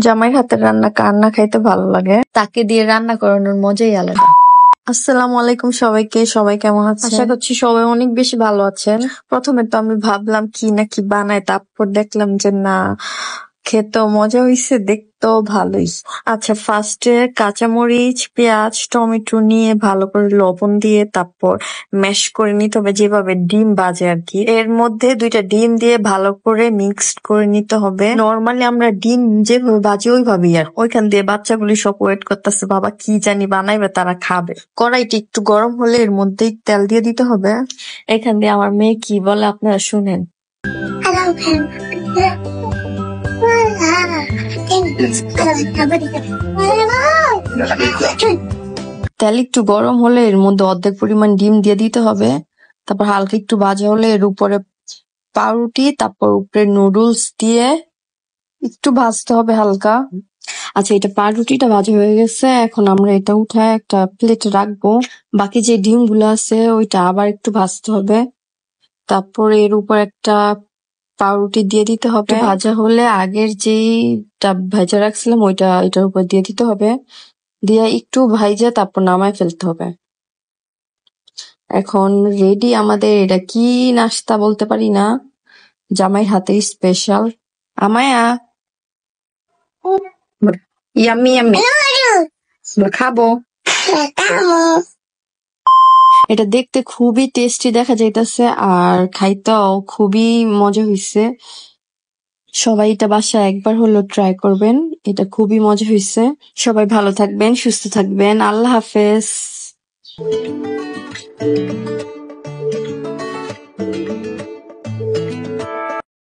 জামাইয়ের হাতের রান্না কার না খাইতে ভালো লাগে, তাকে দিয়ে রান্না করানোর মজাই আলাদা। আসসালামু আলাইকুম সবাইকে, সবাই কেমন আছেন? আশা করছি সবাই অনেক বেশি ভালো আছেন। প্রথমে তো আমি ভাবলাম কি না কি বানায়, তারপর দেখলাম যে না, খেতেও মজা হইছে, দেখতেও ভালোই। আচ্ছা, ফার্স্টে কাঁচামরিচ, পেঁয়াজ, টমেটো নিয়ে ভালো করে লবণ দিয়ে তারপর ম্যাশ করে নিতে হবে, যেভাবে ডিম ভাজে আর কি। এর মধ্যে 2টা ডিম দিয়ে ভালো করে মিক্সড করে নিতে হবে। নর্মালি আমরা ডিম যেভাবে ভাজি ওইভাবেই, আর ওইখান দিয়ে বাচ্চাগুলি সব ওয়েট করতেছে, বাবা কি জানি বানাইবে, তারা খাবে। কড়াইটি একটু গরম হলে এর মধ্যেই তেল দিয়ে দিতে হবে। এখান দিয়ে আমার মেয়ে কি বলে আপনারা শুনেন। তেল একটু গরম হলে এর মধ্যে অর্ধেক পরিমাণ ডিম দিয়ে দিতে হবে। তারপর হালকা একটু ভাজা হলে এর উপরে পাউরুটি, তারপর উপরে নুডলস দিয়ে একটু ভাজতে হবে হালকা। আচ্ছা, এটা পাউরুটিটা ভাজা হয়ে গেছে, এখন আমরা এটা উঠায় একটা প্লেটে রাখবো। বাকি যে ডিম গুলো আছে ওইটা আবার একটু ভাজতে হবে। তারপর এর উপর একটা পাউরুটি দিয়ে দিতে হবে। ভাজা হলে আগের যেইটা ভেজে রাখছিলাম ওইটা এটার উপর দিয়ে দিতে হবে, দিয়ে একটু ভাইজা তারপর নামায় ফেলতে হবে। এখন রেডি আমাদের, এটা কি নাস্তা বলতে পারি না, জামাইয়ের হাতের স্পেশাল। আমায়া ইয়াম্মি ইয়াম্মি খাবো। এটা দেখতে খুবই টেস্টি দেখা যাইতেছে, আর খাইতেও খুবই মজা হইছে। সবাই এটা বাসায় একবার হলো ট্রাই করবেন, এটা খুবই মজা হইছে। সবাই ভালো থাকবেন, সুস্থ থাকবেন, আল্লাহ হাফেজ।